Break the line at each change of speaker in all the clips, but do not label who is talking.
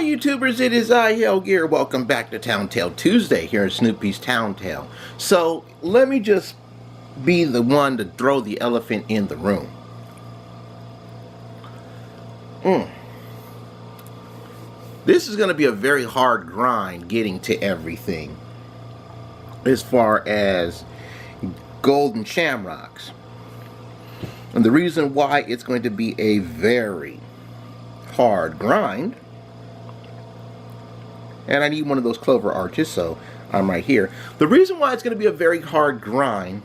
YouTubers, it is I, Hell Gear. Welcome back to Town Tale Tuesday here in Snoopy's Town Tale. So, let me just be the one to throw the elephant in the room. This is going to be a very hard grind getting to everything as far as golden shamrocks. And the reason why it's going to be a very hard grind, and I need one of those clover arches, so I'm right here. The reason why it's going to be a very hard grind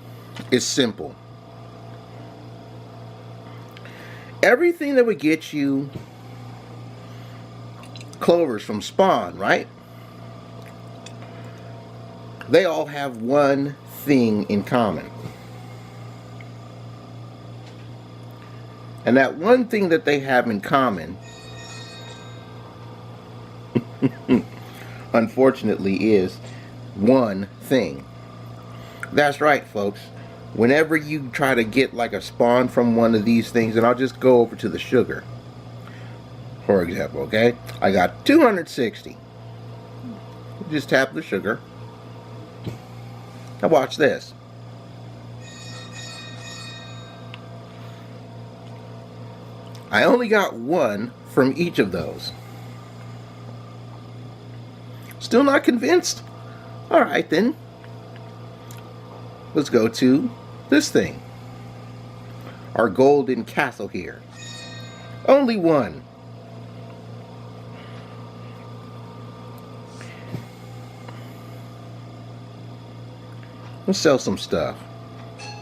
is simple. Everything that would get you clovers from spawn, right? They all have one thing in common. And that one thing that they have in common, unfortunately, is one thing. That's right, folks. Whenever you try to get like a spawn from one of these things, and I'll just go over to the sugar, for example, okay? I got 260. Just tap the sugar. Now watch this. I only got one from each of those. Still not convinced? Alright then. Let's go to this thing. Our golden castle here. Only one. Let's sell some stuff.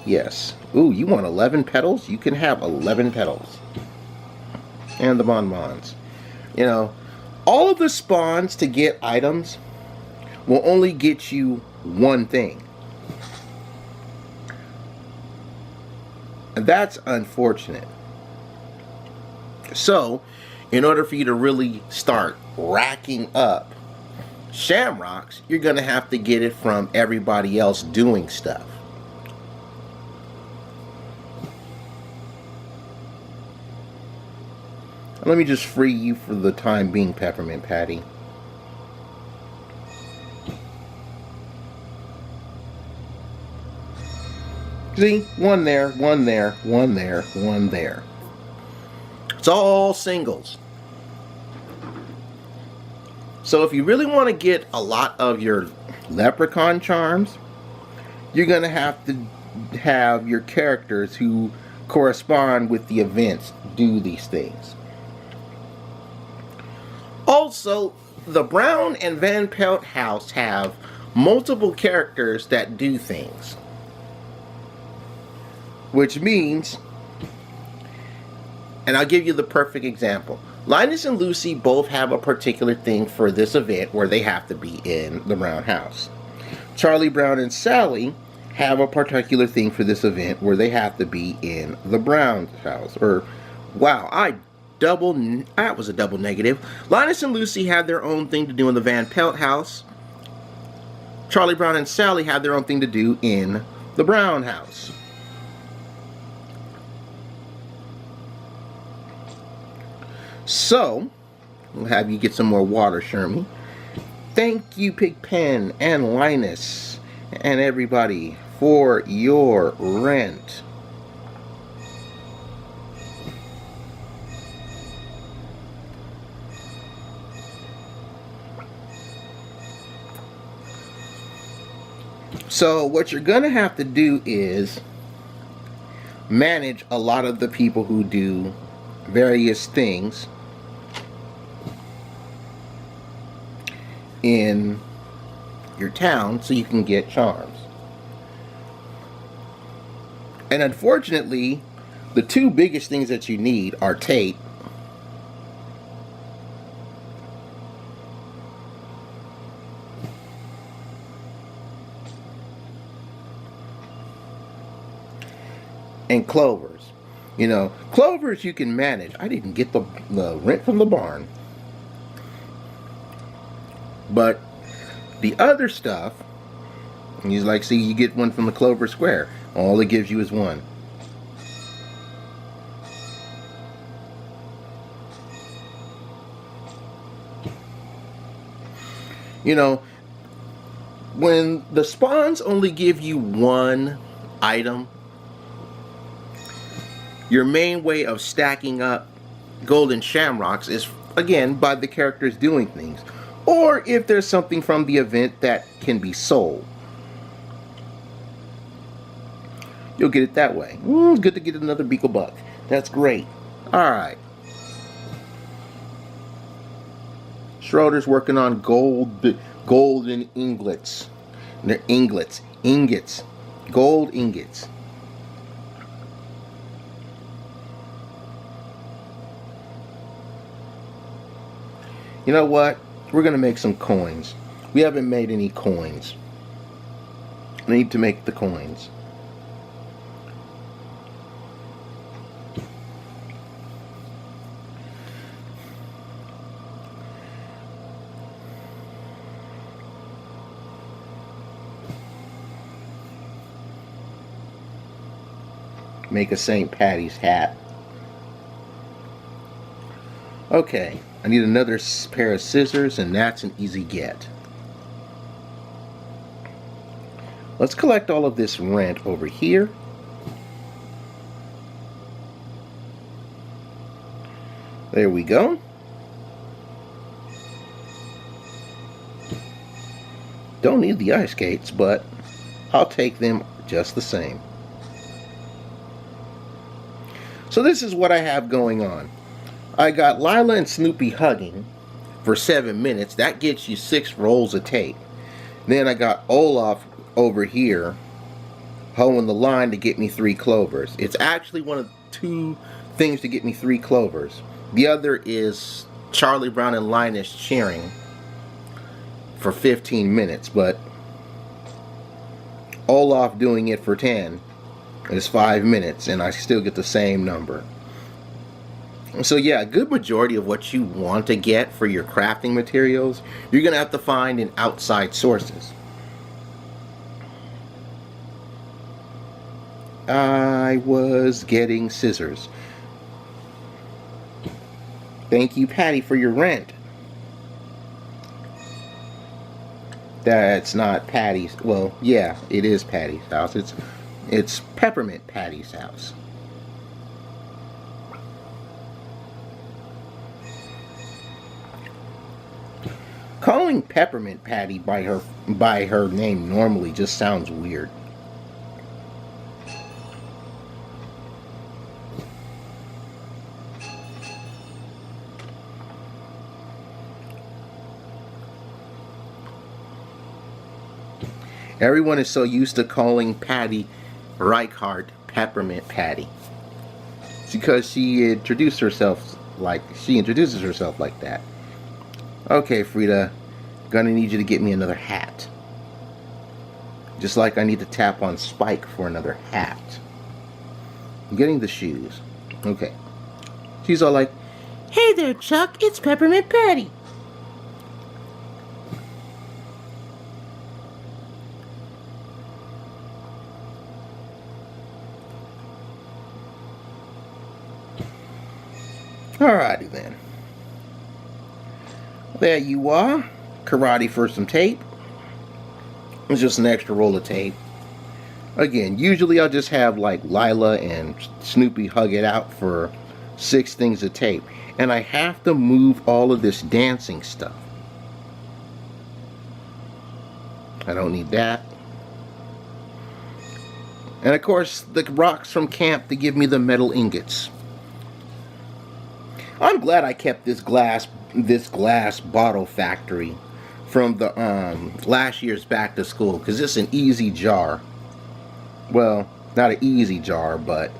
Yes. Ooh, you want 11 petals? You can have 11 petals. And the bonbons. You know, all of the spawns to get items will only get you one thing. And that's unfortunate. So, in order for you to really start racking up shamrocks, you're going to have to get it from everybody else doing stuff. Let me just free you for the time being, Peppermint Patty. See? One there, one there, one there, one there. It's all singles. So if you really want to get a lot of your leprechaun charms, you're going to have your characters who correspond with the events do these things. Also, the Brown and Van Pelt house have multiple characters that do things. Which means, and I'll give you the perfect example. Linus and Lucy both have a particular thing for this event where they have to be in the Brown house. Charlie Brown and Sally have a particular thing for this event where they have to be in the Brown house. Or, wow, that was a double negative. Linus and Lucy had their own thing to do in the Van Pelt house. Charlie Brown and Sally had their own thing to do in the Brown house. So, we'll have you get some more water, Shermie. Thank you, Pigpen and Linus and everybody for your rent. So what you're going to have to do is manage a lot of the people who do various things in your town so you can get charms. And unfortunately, the two biggest things that you need are tape and clovers. You know, clovers you can manage. I didn't get the rent from the barn. But the other stuff, he's like, see, you get one from the Clover Square. All it gives you is one. You know, when the spawns only give you one item, your main way of stacking up golden shamrocks is, again, by the characters doing things. Or if there's something from the event that can be sold, you'll get it that way. Good to get another beagle buck. That's great. Alright. Schroeder's working on golden ingots. They're ingots. Gold ingots. You know what? We're going to make some coins. We haven't made any coins. I need to make the coins. Make a St. Patty's hat. Okay, I need another pair of scissors, and that's an easy get. Let's collect all of this rent over here. There we go. Don't need the ice skates, but I'll take them just the same. So this is what I have going on. I got Lila and Snoopy hugging for 7 minutes. That gets you 6 rolls of tape. Then I got Olaf over here hoeing the line to get me 3 clovers. It's actually one of 2 things to get me 3 clovers. The other is Charlie Brown and Linus cheering for 15 minutes, but Olaf doing it for 10 is 5 minutes, and I still get the same number. So yeah, a good majority of what you want to get for your crafting materials, you're going to have to find in outside sources. I was getting scissors. Thank you, Patty, for your rent. That's not Patty's. Well, yeah, it is Patty's house. It's Peppermint Patty's house. Calling Peppermint Patty by her name normally just sounds weird. Everyone is so used to calling Patty Reichardt Peppermint Patty. It's because she introduces herself like that. Okay, Frida, gonna need you to get me another hat. Just like I need to tap on Spike for another hat. I'm getting the shoes. Okay. She's all like, "Hey there, Chuck, it's Peppermint Patty." Alrighty then. There you are. Karate for some tape. It's just an extra roll of tape. Again, usually I'll just have like Lila and Snoopy hug it out for 6 things of tape. And I have to move all of this dancing stuff. I don't need that. And of course, the rocks from camp to give me the metal ingots. I'm glad I kept this glass bottle factory from the last year's back to school, because it's an easy jar. Well, not an easy jar, but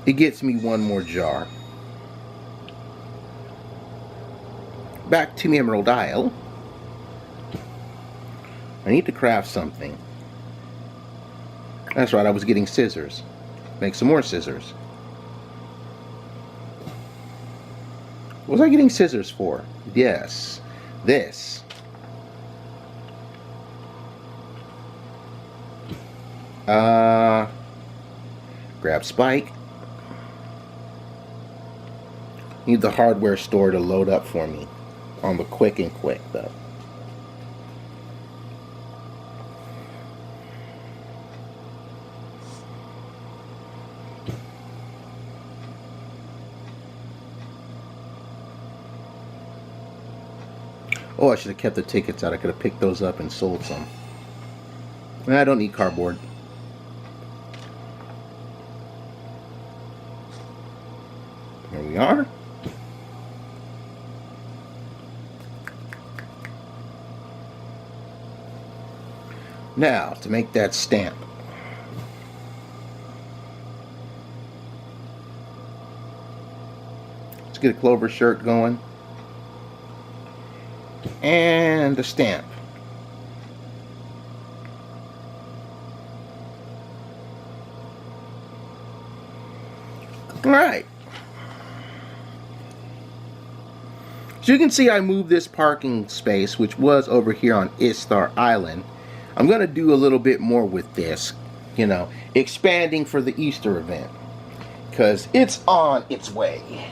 it gets me one more jar. Back to the Emerald Isle. I need to craft something. That's right, I was getting scissors. Make some more scissors. What was I getting scissors for? Yes, this. Grab Spike. Need the hardware store to load up for me on the quick and quick though. Oh, I should have kept the tickets out. I could have picked those up and sold some. I don't need cardboard. There we are. Now, to make that stamp. Let's get a clover shirt going. And a stamp. Alright. So you can see I moved this parking space, which was over here on Istar Island. I'm going to do a little bit more with this, you know, expanding for the Easter event, because it's on its way.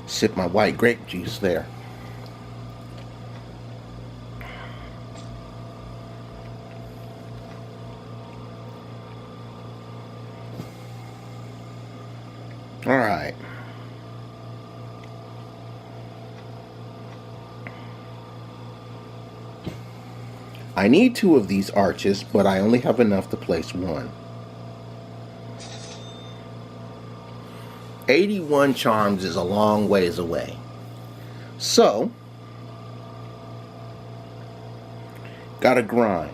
Sip my white grape juice there. All right. I need 2 of these arches, but I only have enough to place 1. 81 charms is a long ways away. So, gotta grind.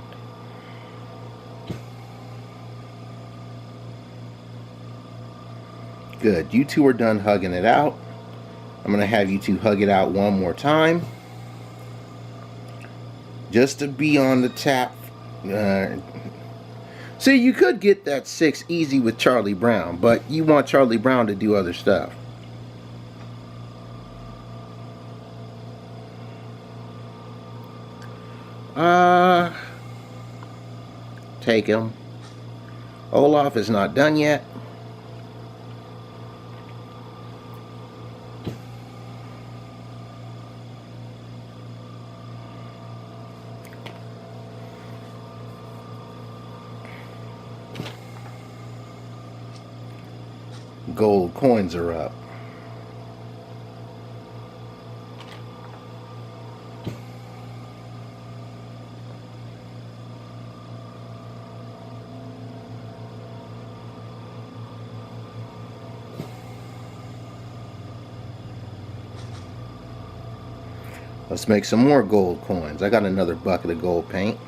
Good. You 2 are done hugging it out. I'm going to have you 2 hug it out one more time. Just to be on the tap. See, you could get that 6 easy with Charlie Brown, but you want Charlie Brown to do other stuff. Take him. Olaf is not done yet. Gold coins are up. Let's make some more gold coins. I got another bucket of gold paint.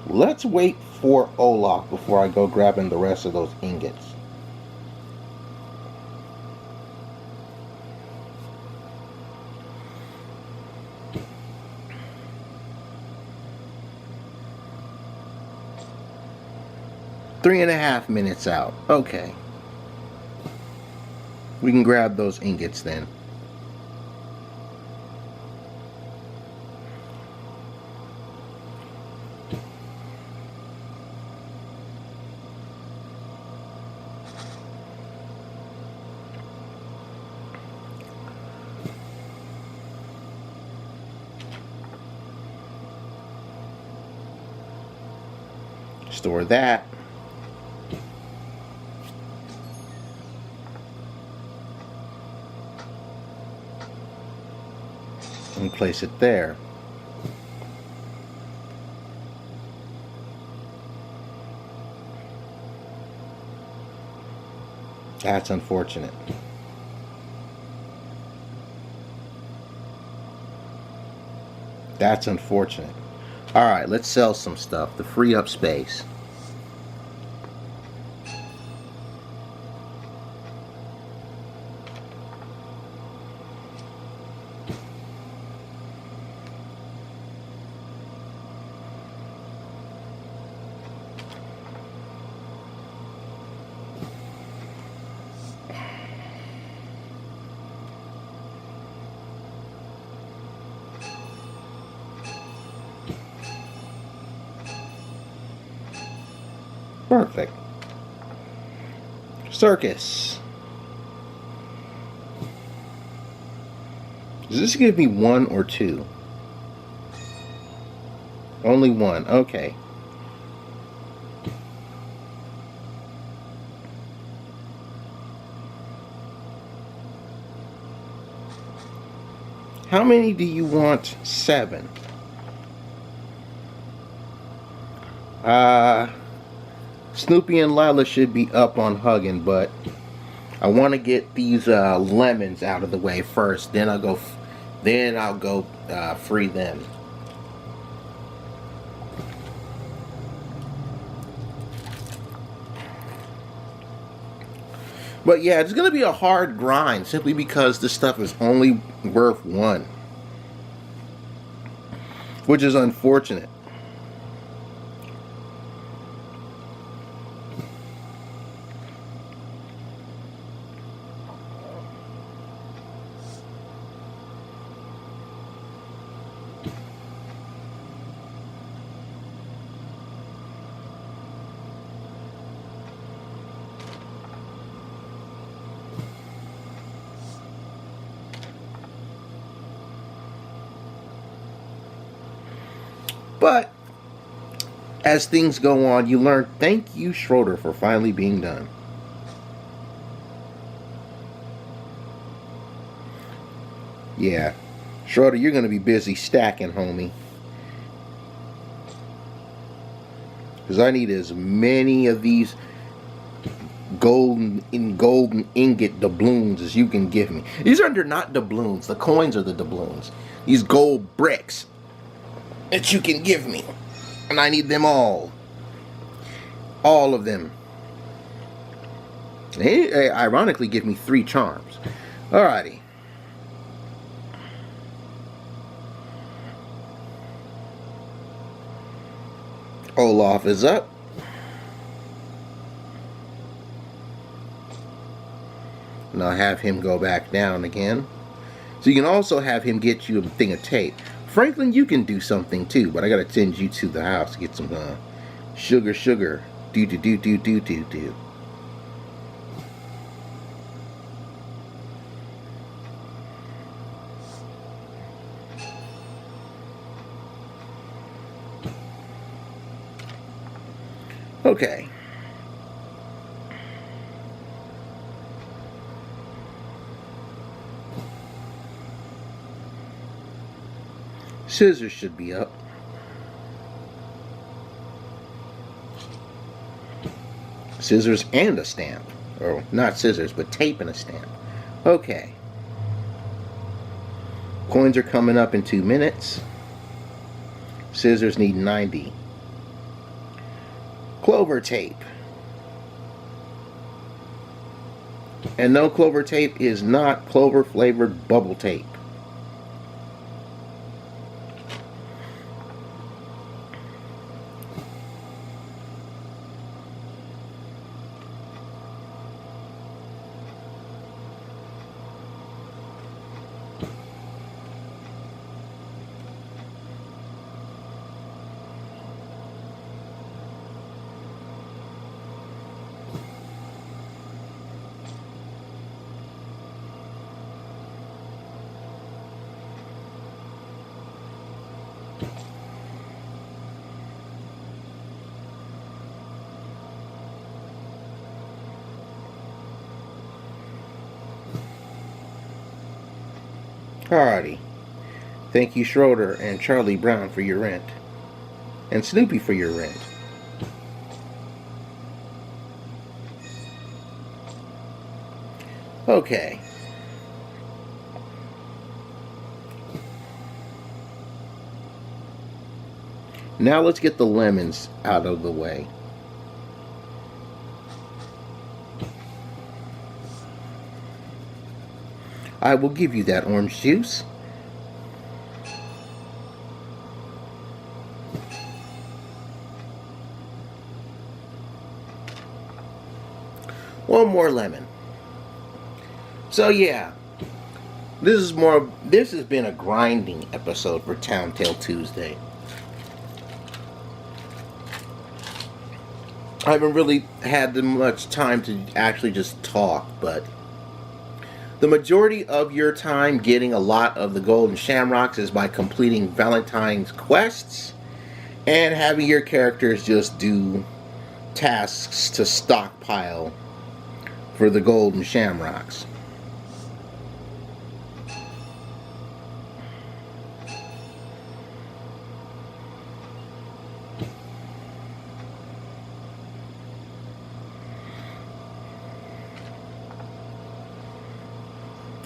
Let's wait for Olaf before I go grabbing the rest of those ingots. Three and a half minutes out. Okay. We can grab those ingots then. Store that. And place it there. That's unfortunate. That's unfortunate. Alright, let's sell some stuff to free up space. perfect. Circus. Does this give me 1 or 2? Only 1. Okay. How many do you want? 7. Snoopy and Lila should be up on hugging, but I want to get these lemons out of the way first. Then I'll go free them. But yeah, it's going to be a hard grind simply because this stuff is only worth 1. Which is unfortunate. But as things go on, you learn, thank you, Schroeder, for finally being done. Yeah. Schroeder, you're going to be busy stacking, homie. Because I need as many of these golden ingot doubloons as you can give me. These are not doubloons. The coins are the doubloons. These gold bricks that you can give me. And I need them all. All of them. They ironically give me 3 charms. Alrighty. Olaf is up. And I'll have him go back down again. So you can also have him get you a thing of tape. Franklin, you can do something too, but I gotta send you to the house to get some sugar. Do. Okay. Scissors should be up. Scissors and a stamp. Or not scissors, but tape and a stamp. Okay. Coins are coming up in 2 minutes. Scissors need 90. Clover tape. And no, clover tape is not clover flavored bubble tape. Alrighty. Thank you, Schroeder and Charlie Brown, for your rent. And Snoopy for your rent. Okay. Now let's get the lemons out of the way. I will give you that orange juice. One more lemon. So yeah, this has been a grinding episode for Town Tale Tuesday. I haven't really had much time to actually just talk, but the majority of your time getting a lot of the golden shamrocks is by completing Valentine's quests and having your characters just do tasks to stockpile for the golden shamrocks.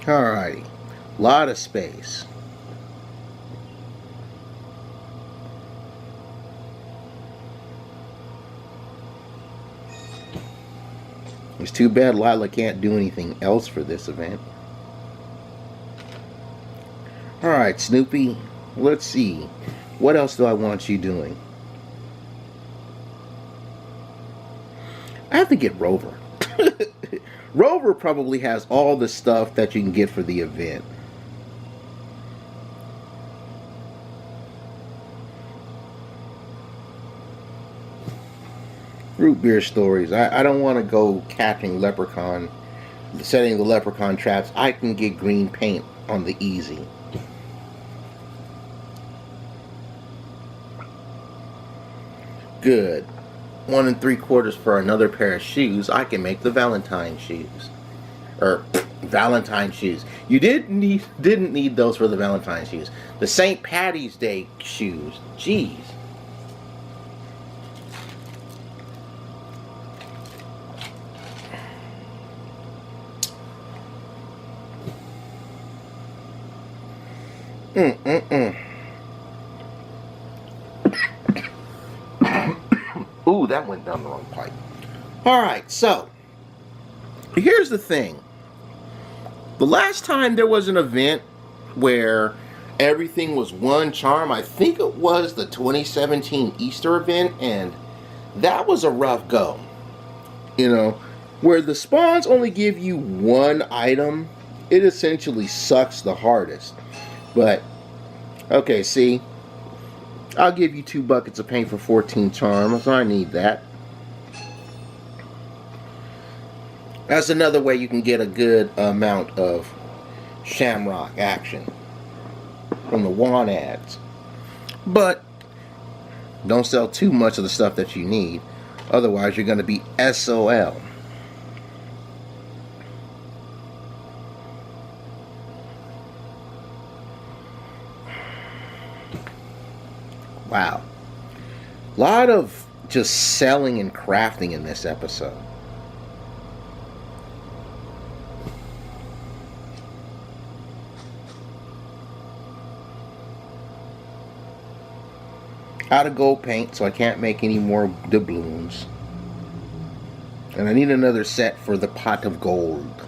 Alrighty, lot of space. It's too bad Lila can't do anything else for this event. Alright, Snoopy, let's see. What else do I want you doing? I have to get Rover. Rover probably has all the stuff that you can get for the event. Root beer stories. I don't want to go catching leprechaun, setting the leprechaun traps. I can get green paint on the easy. Good. 1 3/4 for another pair of shoes. I can make the Valentine shoes. Valentine shoes. You didn't need those for the Valentine shoes. The St. Patty's Day shoes. Jeez. Ooh, that went down the wrong pipe. Alright, so here's the thing. The last time there was an event where everything was one charm, I think it was the 2017 Easter event, and that was a rough go. You know, where the spawns only give you one item, it essentially sucks the hardest. But, okay, see, I'll give you 2 buckets of paint for 14 charms. I need that. That's another way you can get a good amount of shamrock action from the wand ads. But don't sell too much of the stuff that you need. Otherwise, you're going to be SOL. Wow. A lot of just selling and crafting in this episode. Out of gold paint, so I can't make any more doubloons. And I need another set for the pot of gold.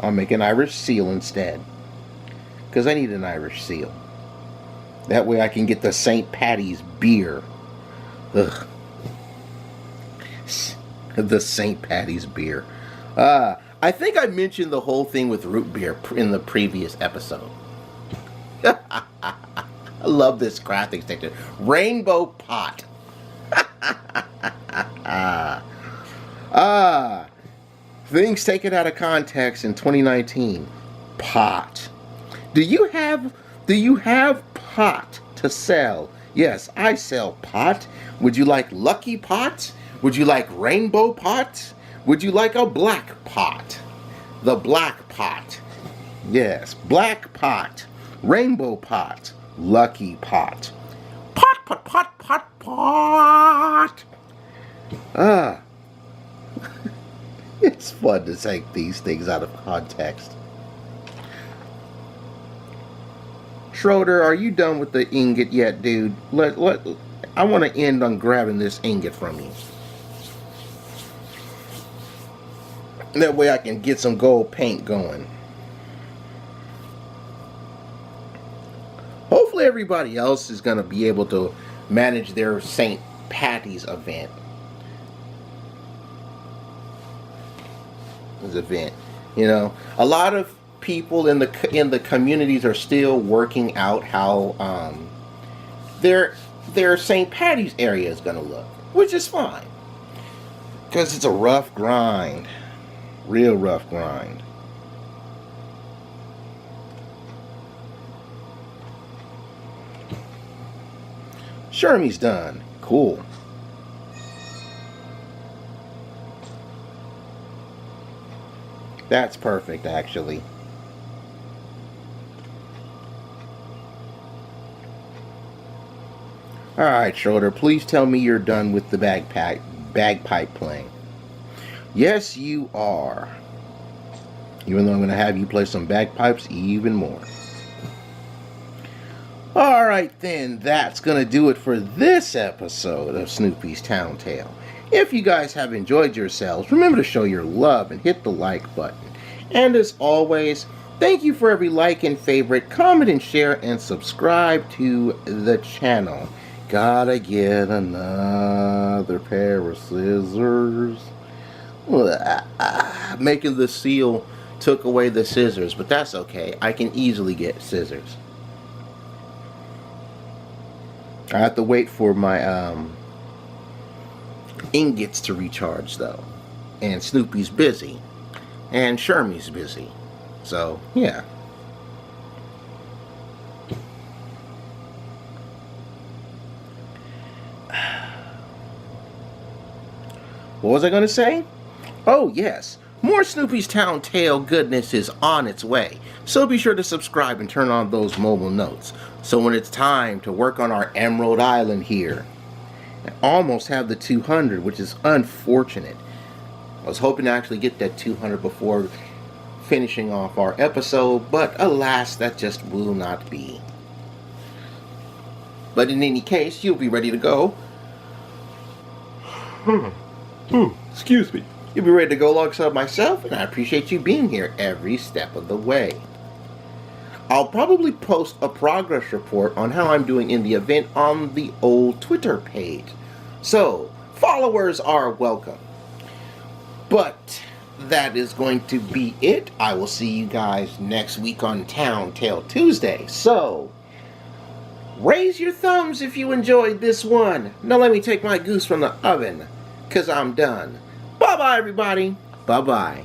I'll make an Irish seal instead, because I need an Irish seal. That way I can get the St. Patty's beer. Ugh. The St. Patty's beer. I think I mentioned the whole thing with root beer in the previous episode. I love this graphics section. Rainbow pot. Things taken out of context in 2019. Pot. Do you have pot to sell? Yes, I sell pot. Would you like lucky pot? Would you like rainbow pot? Would you like a black pot? The black pot. Yes, black pot, rainbow pot, lucky pot. Pot, pot, pot, pot, pot. It's fun to take these things out of context. Schroeder, are you done with the ingot yet, dude? I want to end on grabbing this ingot from you. That way I can get some gold paint going. Hopefully everybody else is going to be able to manage their St. Patty's event. this event. You know, a lot of people in the communities are still working out how their St. Patty's area is going to look, which is fine because it's a rough grind, real rough grind. Shermie's done. Cool. That's perfect, actually. Alright, Schroeder, please tell me you're done with the bagpipe playing. Yes, you are. Even though I'm going to have you play some bagpipes even more. Alright then, that's going to do it for this episode of Snoopy's Town Tale. If you guys have enjoyed yourselves, remember to show your love and hit the like button. And as always, thank you for every like and favorite, comment and share, and subscribe to the channel. Gotta get another pair of scissors. Making the seal took away the scissors, but that's okay. I can easily get scissors. I have to wait for my ingots to recharge though. And Snoopy's busy. And Shermie's busy. So, yeah. What was I going to say? Oh, yes. More Snoopy's Town Tale goodness is on its way. So be sure to subscribe and turn on those mobile notes. So when it's time to work on our Emerald Island here, I almost have the 200, which is unfortunate. I was hoping to actually get that 200 before finishing off our episode, but alas, that just will not be. But in any case, you'll be ready to go. Excuse me. You'll be ready to go alongside myself, and I appreciate you being here every step of the way. I'll probably post a progress report on how I'm doing in the event on the old Twitter page. So, followers are welcome. But that is going to be it. I will see you guys next week on Town Tale Tuesday. So, raise your thumbs if you enjoyed this one. Now let me take my goose from the oven, because I'm done. Bye-bye, everybody. Bye-bye.